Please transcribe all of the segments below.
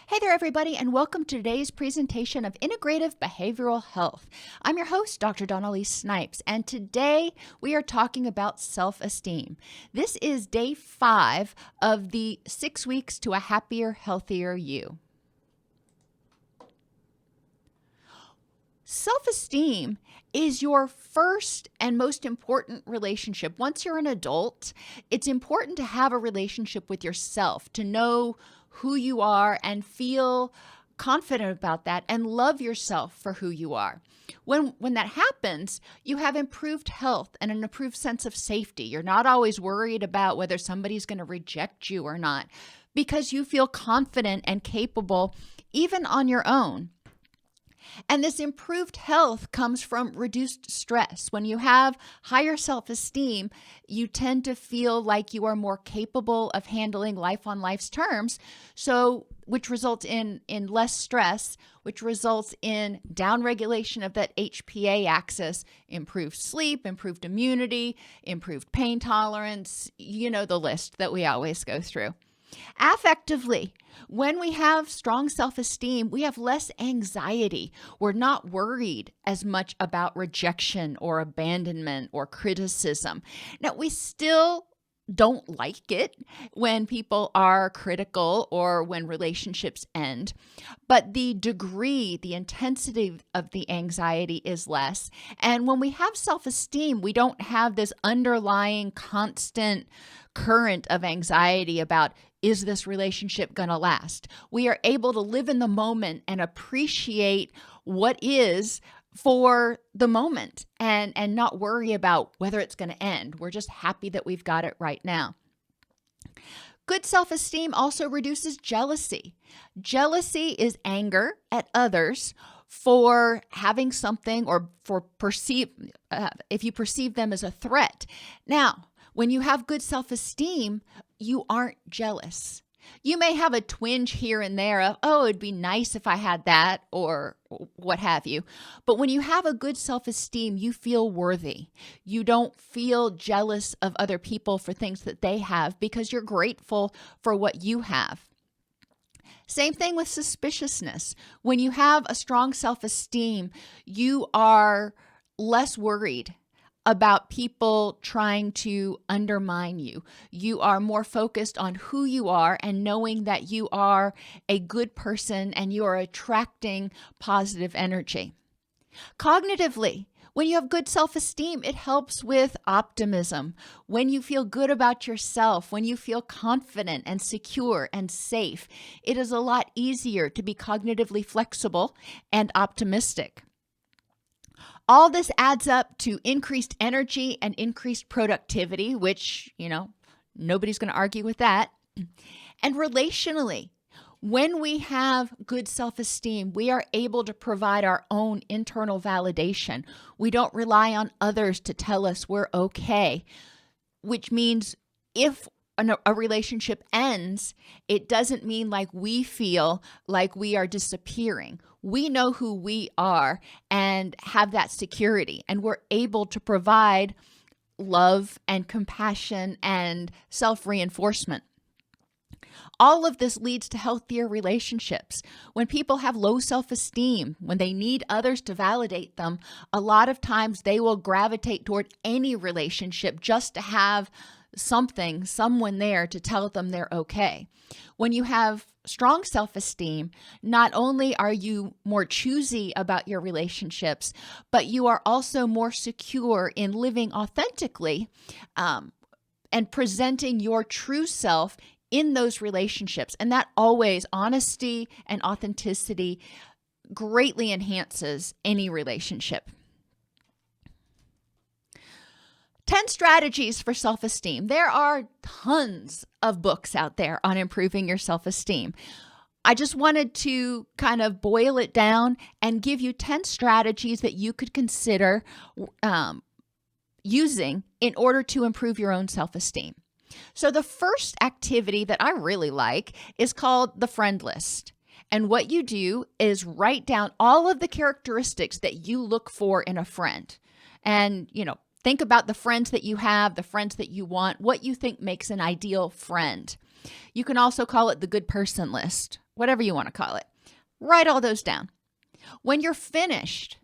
Hey there, everybody, and welcome to today's presentation of Integrative Behavioral Health. I'm your host, Dr. Dawn Elise Snipes, and today we are talking about self-esteem. This is day 5 of the 6 weeks to a happier, healthier you. Self-esteem is your first and most important relationship. Once you're an adult, it's important to have a relationship with yourself, to know who you are and feel confident about that and love yourself for who you are. When that happens, you have improved health and an improved sense of safety. You're not always worried about whether somebody's going to reject you or not because you feel confident and capable even on your own. And this improved health comes from reduced stress. When you have higher self-esteem, you tend to feel like you are more capable of handling life on life's terms, which results in less stress, which results in downregulation of that HPA axis, improved sleep, improved immunity, improved pain tolerance, you know the list that we always go through. Affectively, when we have strong self-esteem, we have less anxiety. We're not worried as much about rejection or abandonment or criticism. Now, we still don't like it when people are critical or when relationships end, but the degree, the intensity of the anxiety is less. And when we have self-esteem, we don't have this underlying constant current of anxiety about, is this relationship going to last? We are able to live in the moment and appreciate what is for the moment and not worry about whether it's going to end. We're just happy that we've got it right now. Good self-esteem also reduces jealousy. Jealousy is anger at others for having something or for if you perceive them as a threat. Now, when you have good self-esteem, you aren't jealous. You may have a twinge here and there of, oh, it'd be nice if I had that or what have you. But when you have a good self-esteem, you feel worthy. You don't feel jealous of other people for things that they have because you're grateful for what you have. Same thing with suspiciousness. When you have a strong self-esteem, you are less worried about people trying to undermine you. You are more focused on who you are and knowing that you are a good person and you are attracting positive energy. Cognitively, when you have good self-esteem, it helps with optimism. When you feel good about yourself, when you feel confident and secure and safe, it is a lot easier to be cognitively flexible and optimistic. All this adds up to increased energy and increased productivity, which, nobody's going to argue with that. And relationally, when we have good self-esteem, we are able to provide our own internal validation. We don't rely on others to tell us we're okay, which means if a relationship ends, it doesn't mean like we feel like we are disappearing. We know who we are and have that security, and we're able to provide love and compassion and self-reinforcement. All of this leads to healthier relationships. When people have low self-esteem, when they need others to validate them, a lot of times they will gravitate toward any relationship just to have someone there to tell them they're okay. When you have strong self-esteem, not only are you more choosy about your relationships, but you are also more secure in living authentically and presenting your true self in those relationships. And that always, honesty and authenticity greatly enhances any relationship. 10 strategies for self-esteem. There are tons of books out there on improving your self-esteem. I just wanted to kind of boil it down and give you 10 strategies that you could consider using in order to improve your own self-esteem. So the first activity that I really like is called the friend list. And what you do is write down all of the characteristics that you look for in a friend. And, think about the friends that you have, the friends that you want, what you think makes an ideal friend. You can also call it the good person list, whatever you want to call it. Write all those down. When you're finished,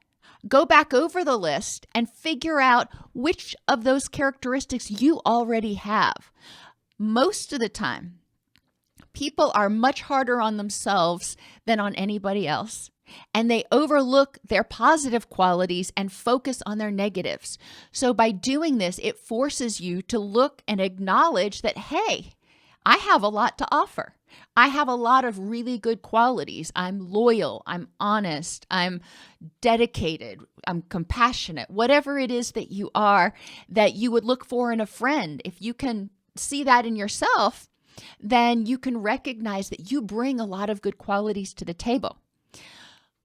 go back over the list and figure out which of those characteristics you already have. Most of the time, people are much harder on themselves than on anybody else, and they overlook their positive qualities and focus on their negatives. So by doing this, it forces you to look and acknowledge that, hey, I have a lot to offer. I have a lot of really good qualities. I'm loyal, I'm honest, I'm dedicated, I'm compassionate, whatever it is that you are that you would look for in a friend. If you can see that in yourself, then you can recognize that you bring a lot of good qualities to the table.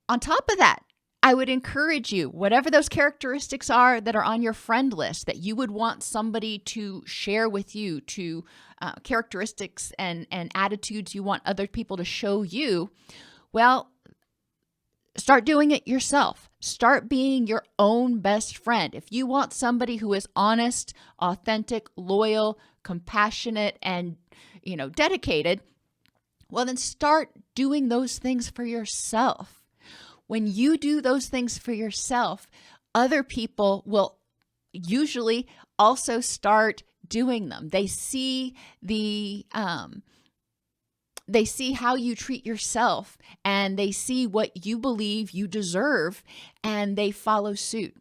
On top of that, I would encourage you, whatever those characteristics are that are on your friend list that you would want somebody to share with you, to characteristics and attitudes you want other people to show you, well, start doing it yourself. Start being your own best friend. If you want somebody who is honest, authentic, loyal, compassionate, and dedicated, well, then start doing those things for yourself. When you do those things for yourself, other people will usually also start doing them. They see how you treat yourself, and they see what you believe you deserve, and they follow suit.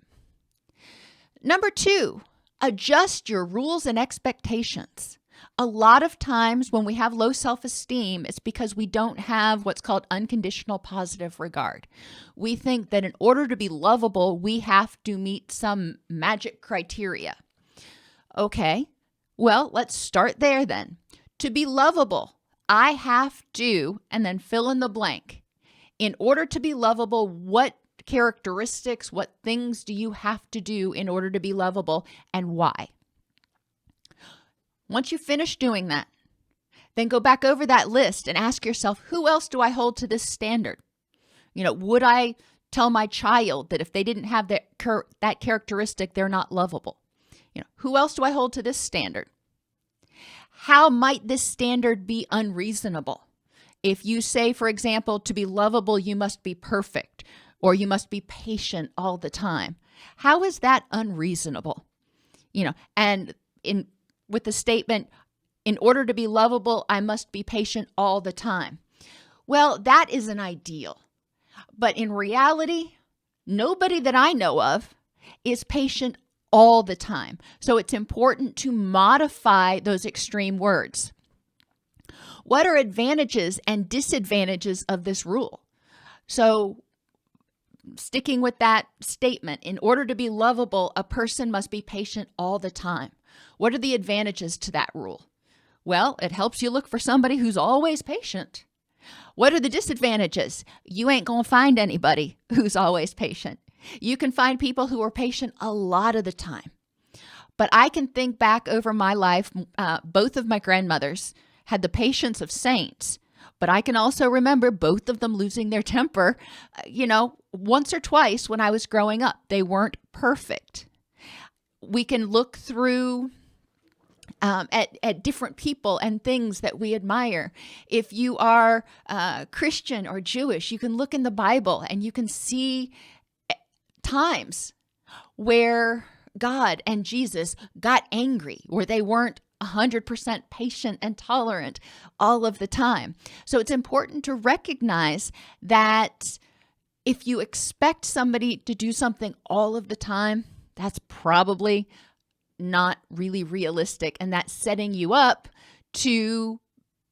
Number 2, adjust your rules and expectations. A lot of times when we have low self-esteem, it's because we don't have what's called unconditional positive regard. We think that in order to be lovable, we have to meet some magic criteria. Okay, well, let's start there then. To be lovable, I have to, and then fill in the blank. In order to be lovable, what characteristics, what things do you have to do in order to be lovable, and why? Once you finish doing that, then go back over that list and ask yourself, who else do I hold to this standard? Would I tell my child that if they didn't have that characteristic, they're not lovable? Who else do I hold to this standard? How might this standard be unreasonable? If you say, for example, to be lovable, you must be perfect, or you must be patient all the time. How is that unreasonable? And with the statement, in order to be lovable, I must be patient all the time. Well, that is an ideal. But in reality, nobody that I know of is patient all the time. So it's important to modify those extreme words. What are advantages and disadvantages of this rule? So sticking with that statement, in order to be lovable, a person must be patient all the time. What are the advantages to that rule? Well, it helps you look for somebody who's always patient. What are the disadvantages? You ain't going to find anybody who's always patient. You can find people who are patient a lot of the time. But I can think back over my life, both of my grandmothers had the patience of saints, but I can also remember both of them losing their temper, once or twice when I was growing up. They weren't perfect. We can look through at different people and things that we admire. If you are Christian or Jewish, you can look in the Bible and you can see times where God and Jesus got angry, where they weren't 100% patient and tolerant all of the time. So it's important to recognize that if you expect somebody to do something all of the time, that's probably not really realistic, and that's setting you up to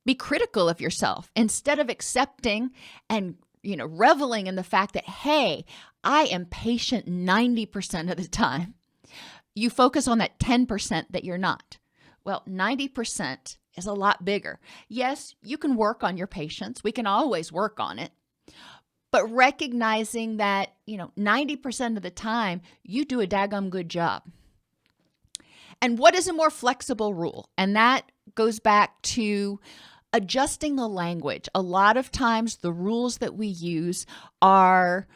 be critical of yourself instead of accepting and reveling in the fact that, hey, I am patient 90% of the time. You focus on that 10% that you're not. Well, 90% is a lot bigger. Yes, you can work on your patience. We can always work on it. But recognizing that, 90% of the time, you do a daggum good job. And what is a more flexible rule? And that goes back to adjusting the language. A lot of times the rules that we use are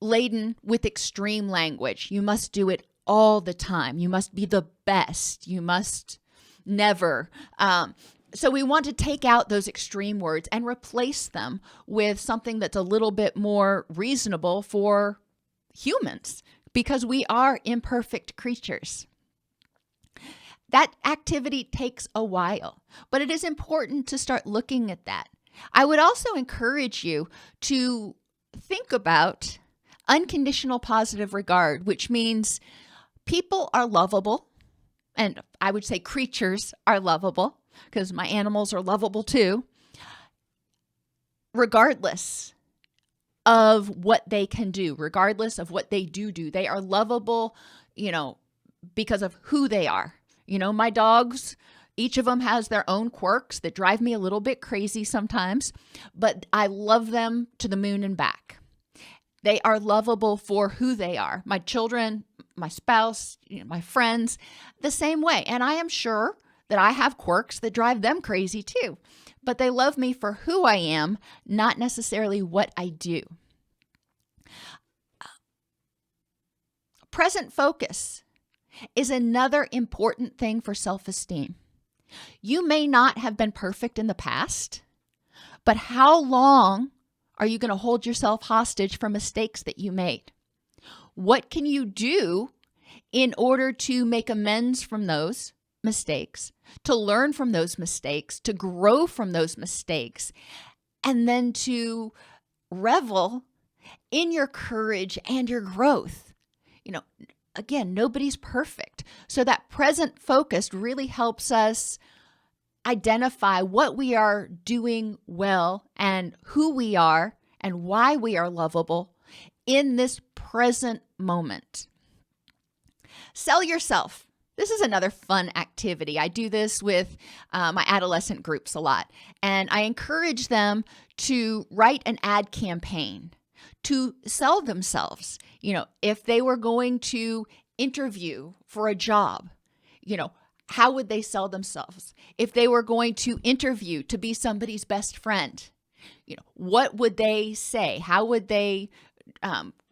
laden with extreme language. You must do it all the time. You must be the best. You must never. So we want to take out those extreme words and replace them with something that's a little bit more reasonable for humans, because we are imperfect creatures. That activity takes a while, but it is important to start looking at that. I would also encourage you to think about unconditional positive regard, which means people are lovable, and I would say creatures are lovable, because my animals are lovable too, regardless of what they can do, regardless of what they do. They are lovable, because of who they are. My dogs, each of them has their own quirks that drive me a little bit crazy sometimes, but I love them to the moon and back. They are lovable for who they are. My children, my spouse, my friends, the same way. And I am sure that I have quirks that drive them crazy too, but they love me for who I am, not necessarily what I do. Present focus is another important thing for self-esteem. You may not have been perfect in the past, but how long are you going to hold yourself hostage for mistakes that you made? What can you do in order to make amends from those mistakes, to learn from those mistakes, to grow from those mistakes, and then to revel in your courage and your growth? Again, nobody's perfect. So that present focus really helps us identify what we are doing well and who we are and why we are lovable in this present moment. Sell yourself. This is another fun activity. I do this with my adolescent groups a lot, and I encourage them to write an ad campaign to sell themselves. If they were going to interview for a job, how would they sell themselves? If they were going to interview to be somebody's best friend, what would they say? How would they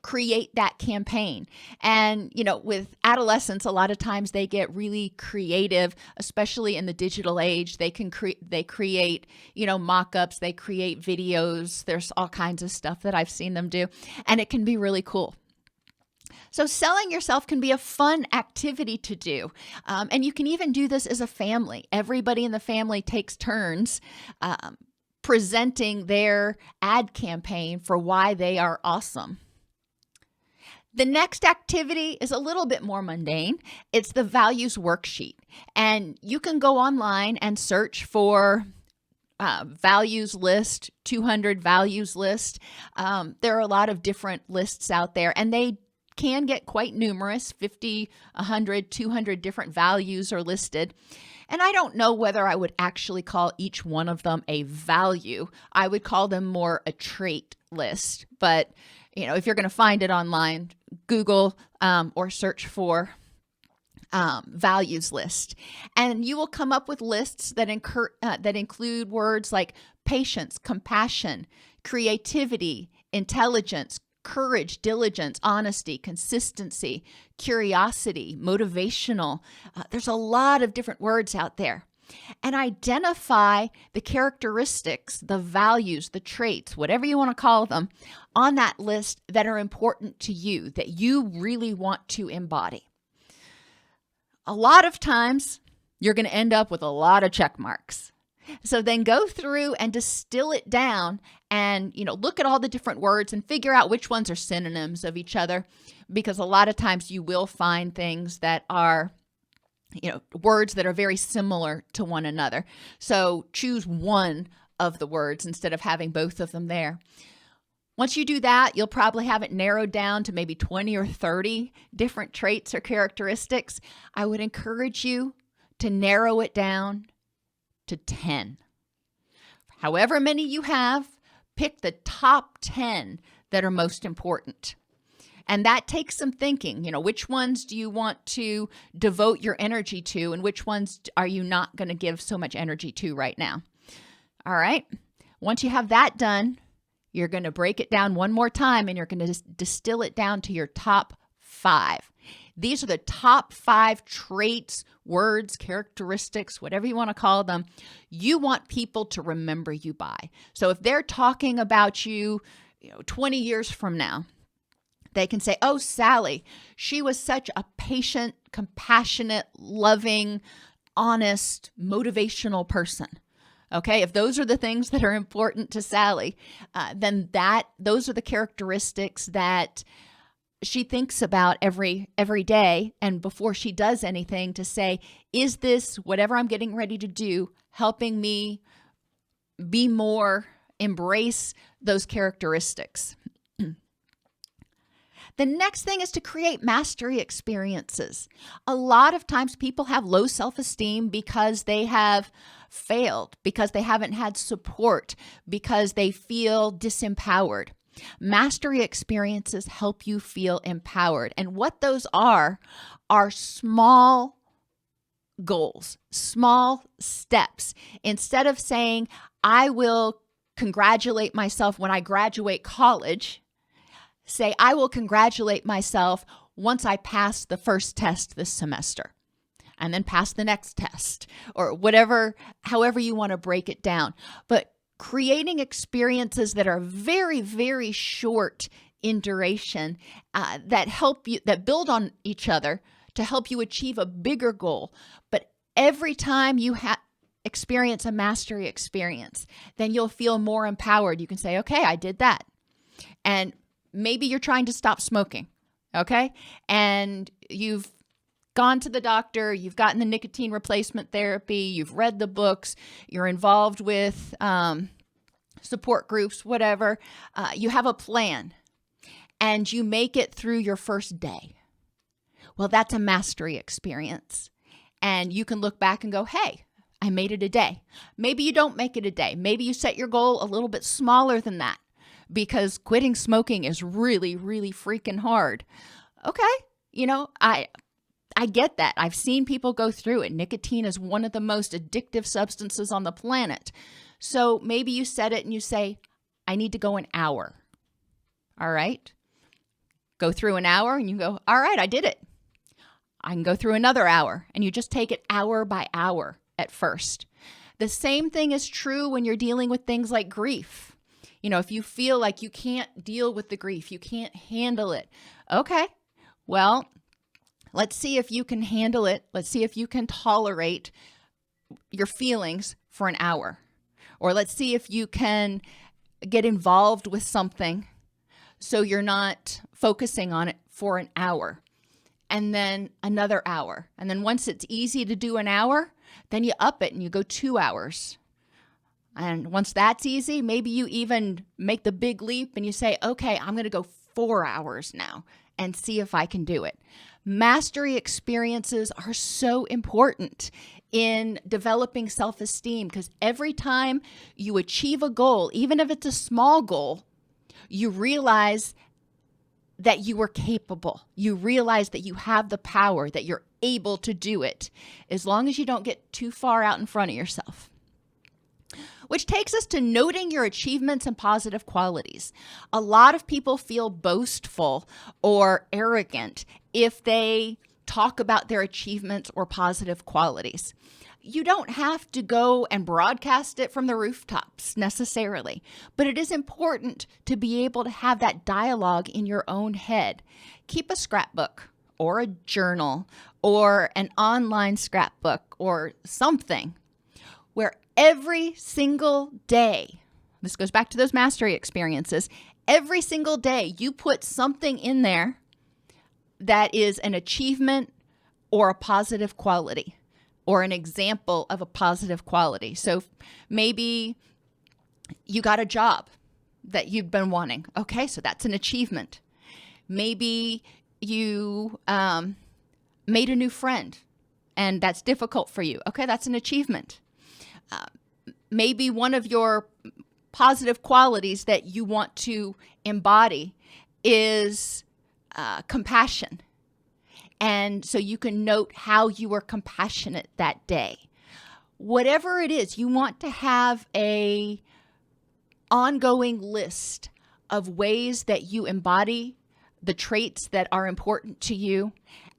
create that campaign? And, with adolescents, a lot of times they get really creative, especially in the digital age. They create, mock-ups, they create videos. There's all kinds of stuff that I've seen them do, and it can be really cool. So selling yourself can be a fun activity to do. And you can even do this as a family. Everybody in the family takes turns presenting their ad campaign for why they are awesome. The next activity is a little bit more mundane. It's the values worksheet. And you can go online and search for values list, 200 values list. There are a lot of different lists out there, and they can get quite numerous. 50, 100, 200 different values are listed. And I don't know whether I would actually call each one of them a value. I would call them more a trait list. But, if you're going to find it online, Google or search for values list. And you will come up with lists that include words like patience, compassion, creativity, intelligence, courage, diligence, honesty, consistency, curiosity, motivational. There's a lot of different words out there. And identify the characteristics, the values, the traits, whatever you want to call them, on that list that are important to you, that you really want to embody. A lot of times, you're going to end up with a lot of check marks. So then go through and distill it down and, look at all the different words and figure out which ones are synonyms of each other, because a lot of times you will find things that are, words that are very similar to one another. So choose one of the words instead of having both of them there. Once you do that, you'll probably have it narrowed down to maybe 20 or 30 different traits or characteristics. I would encourage you to narrow it down to 10. However many you have, pick the top 10 that are most important. And that takes some thinking. Which ones do you want to devote your energy to, and which ones are you not going to give so much energy to right now? All right. Once you have that done, you're going to break it down one more time, and you're going to distill it down to your top 5. These are the top 5 traits, words, characteristics, whatever you want to call them, you want people to remember you by. So if they're talking about you, 20 years from now, they can say, oh, Sally, she was such a patient, compassionate, loving, honest, motivational person. Okay, if those are the things that are important to Sally, then those are the characteristics that she thinks about every day, and before she does anything, to say, is this, whatever I'm getting ready to do, helping me be more, embrace those characteristics? The next thing is to create mastery experiences. A lot of times people have low self-esteem because they have failed, because they haven't had support, because they feel disempowered. Mastery experiences help you feel empowered. And what those are small goals, small steps. Instead of saying, I will congratulate myself when I graduate college, say, I will congratulate myself once I pass the first test this semester, and then pass the next test, or whatever, however you want to break it down. But creating experiences that are very, very short in duration, that help you, that build on each other to help you achieve a bigger goal. But every time you experience a mastery experience, then you'll feel more empowered. You can say, okay, I did that. And maybe you're trying to stop smoking, okay? And you've gone to the doctor, you've gotten the nicotine replacement therapy, you've read the books, you're involved with support groups, whatever. You have a plan, and you make it through your first day. Well, that's a mastery experience. And you can look back and go, hey, I made it a day. Maybe you don't make it a day. Maybe you set your goal a little bit smaller than that, because quitting smoking is really, really freaking hard. Okay, I get that. I've seen people go through it. Nicotine is one of the most addictive substances on the planet. So maybe you set it and you say, I need to go an hour. All right. Go through an hour and you go, all right, I did it. I can go through another hour, and you just take it hour by hour at first. The same thing is true when you're dealing with things like grief. If you feel like you can't deal with the grief, you can't handle it. Okay, well, let's see if you can handle it. Let's see if you can tolerate your feelings for an hour. Or let's see if you can get involved with something so you're not focusing on it for an hour. And then another hour. And then once it's easy to do an hour, then you up it and you go 2 hours. And once that's easy, maybe you even make the big leap and you say, okay, I'm going to go 4 hours now and see if I can do it. Mastery experiences are so important in developing self-esteem, because every time you achieve a goal, even if it's a small goal, you realize that you are capable. You realize that you have the power, that you're able to do it, as long as you don't get too far out in front of yourself. Which takes us to noting your achievements and positive qualities. A lot of people feel boastful or arrogant if they talk about their achievements or positive qualities. You don't have to go and broadcast it from the rooftops necessarily, but it is important to be able to have that dialogue in your own head. Keep a scrapbook or a journal or an online scrapbook or something where every single day, this goes back to those mastery experiences, every single day you put something in there that is an achievement or a positive quality or an example of a positive quality. So maybe you got a job that you've been wanting. Okay, so that's an achievement. Maybe you made a new friend and that's difficult for you. Okay, that's an achievement. Maybe one of your positive qualities that you want to embody is compassion. And so you can note how you were compassionate that day. Whatever it is, you want to have an ongoing list of ways that you embody the traits that are important to you,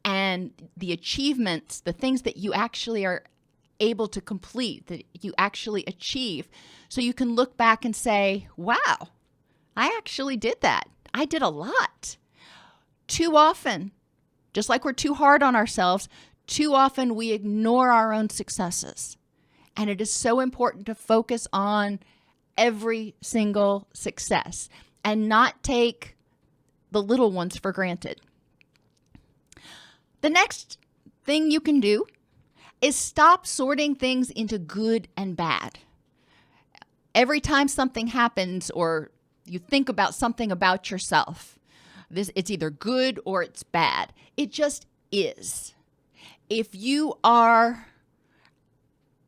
and the achievements, the things that you actually are able to complete, that you actually achieve. So you can look back and say, wow, I actually did that. I did a lot. Too often, just like we're too hard on ourselves, too often we ignore our own successes. And it is so important to focus on every single success and not take the little ones for granted. The next thing you can do is stop sorting things into good and bad. Every time something happens or you think about something about yourself, it's either good or it's bad. It just is. If you are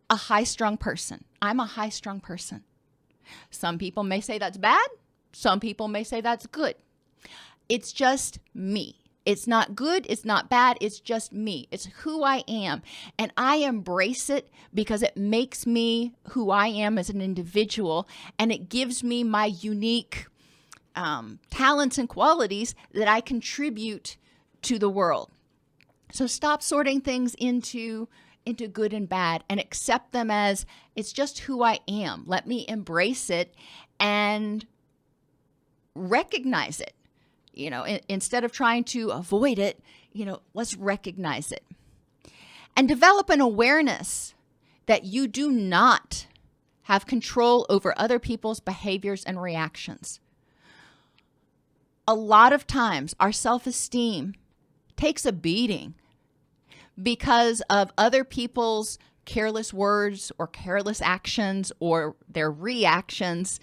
a high-strung person, I'm a high-strung person. Some people may say that's bad. Some people may say that's good. It's just me. It's not good. It's not bad. It's just me. It's who I am. And I embrace it because it makes me who I am as an individual. And it gives me my unique talents and qualities that I contribute to the world. So stop sorting things into good and bad and accept them as it's just who I am. Let me embrace it and recognize it. Instead of trying to avoid it, let's recognize it. And develop an awareness that you do not have control over other people's behaviors and reactions. A lot of times, our self-esteem takes a beating because of other people's careless words or careless actions or their reactions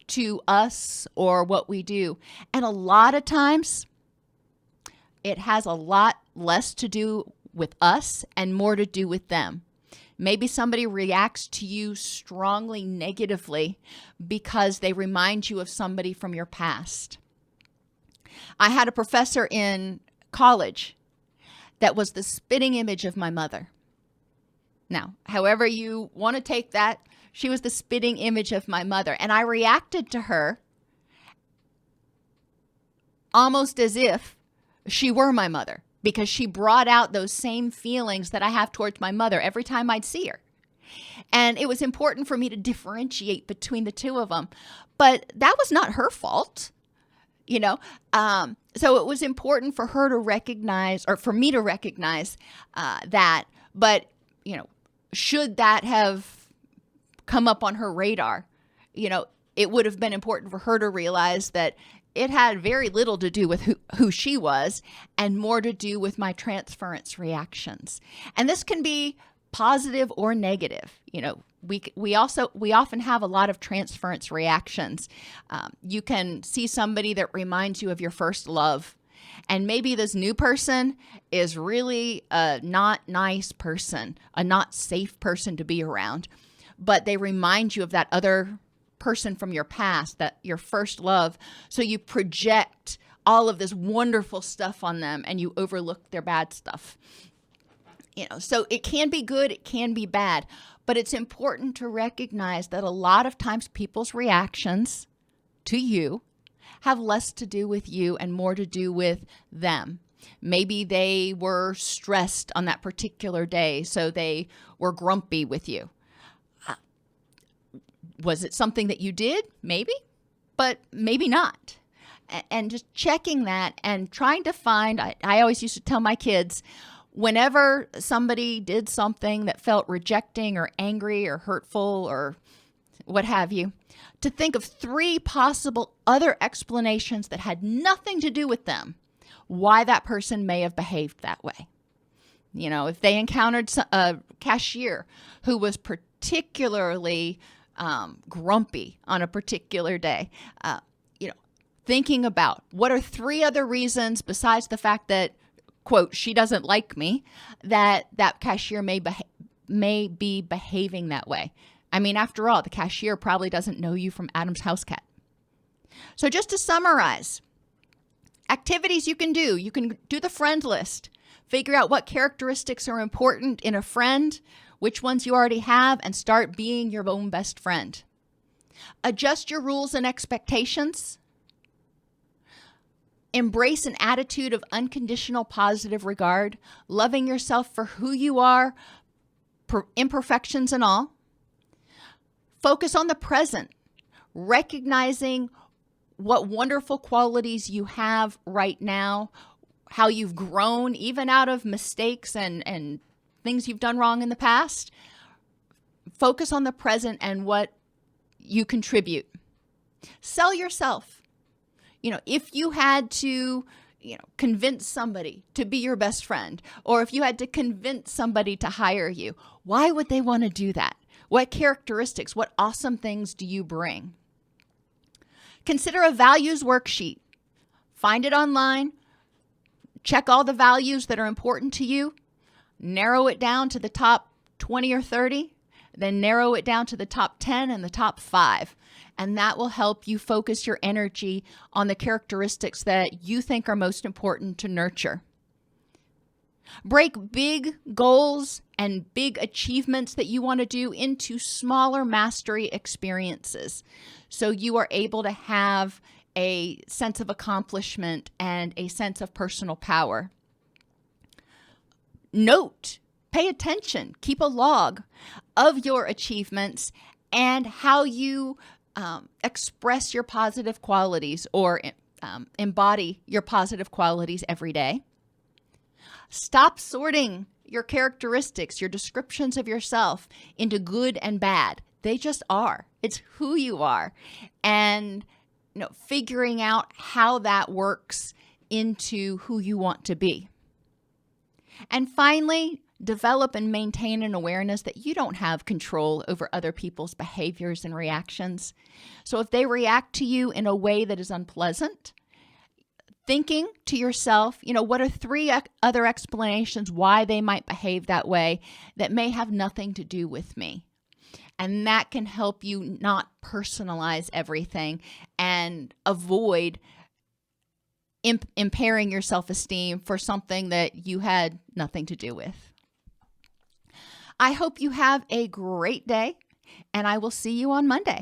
to us or what we do. And a lot of times it has a lot less to do with us and more to do with them. Maybe somebody reacts to you strongly negatively because they remind you of somebody from your past. I had a professor in college that was the spitting image of my mother. Now, however you want to take that, she was the spitting image of my mother. And I reacted to her almost as if she were my mother because she brought out those same feelings that I have towards my mother every time I'd see her. And it was important for me to differentiate between the two of them. But that was not her fault, So it was important for her to recognize, or for me to recognize that. But, should that have come up on her radar, it would have been important for her to realize that it had very little to do with who she was and more to do with my transference reactions. And this can be positive or negative. We often have a lot of transference reactions. You can see somebody that reminds you of your first love. And maybe this new person is really a not nice person, a not safe person to be around. But they remind you of that other person from your past, that your first love. So you project all of this wonderful stuff on them and you overlook their bad stuff. So it can be good, it can be bad. But it's important to recognize that a lot of times people's reactions to you have less to do with you and more to do with them. Maybe they were stressed on that particular day, so they were grumpy with you. Was it something that you did? Maybe, but maybe not. And just checking that and trying to find, I always used to tell my kids, whenever somebody did something that felt rejecting or angry or hurtful or what have you, to think of 3 possible other explanations that had nothing to do with them, why that person may have behaved that way. If they encountered a cashier who was particularly grumpy on a particular day, thinking about what are 3 other reasons besides the fact that, quote, she doesn't like me, that cashier may be behaving that way. I mean, after all, the cashier probably doesn't know you from Adam's house cat. So just to summarize, activities you can do the friend list, figure out what characteristics are important in a friend, which ones you already have, and start being your own best friend. Adjust your rules and expectations. Embrace an attitude of unconditional positive regard, loving yourself for who you are, imperfections and all. Focus on the present, recognizing what wonderful qualities you have right now, how you've grown even out of mistakes and things you've done wrong in the past. Focus on the present and what you contribute. Sell yourself. If you had to, convince somebody to be your best friend, or if you had to convince somebody to hire you, why would they want to do that? What characteristics, what awesome things do you bring? Consider a values worksheet. Find it online. Check all the values that are important to you. Narrow it down to the top 20 or 30. Then narrow it down to the top 10 and the top 5. And that will help you focus your energy on the characteristics that you think are most important to nurture. Break big goals and big achievements that you want to do into smaller mastery experiences, so you are able to have a sense of accomplishment and a sense of personal power. Note, pay attention, keep a log of your achievements and how you express your positive qualities or embody your positive qualities every day. Stop sorting your characteristics, your descriptions of yourself into good and bad. They just are. It's who you are. And figuring out how that works into who you want to be. And finally, develop and maintain an awareness that you don't have control over other people's behaviors and reactions. So if they react to you in a way that is unpleasant, thinking to yourself, what are 3 other explanations why they might behave that way that may have nothing to do with me? And that can help you not personalize everything and avoid impairing your self-esteem for something that you had nothing to do with. I hope you have a great day, and I will see you on Monday.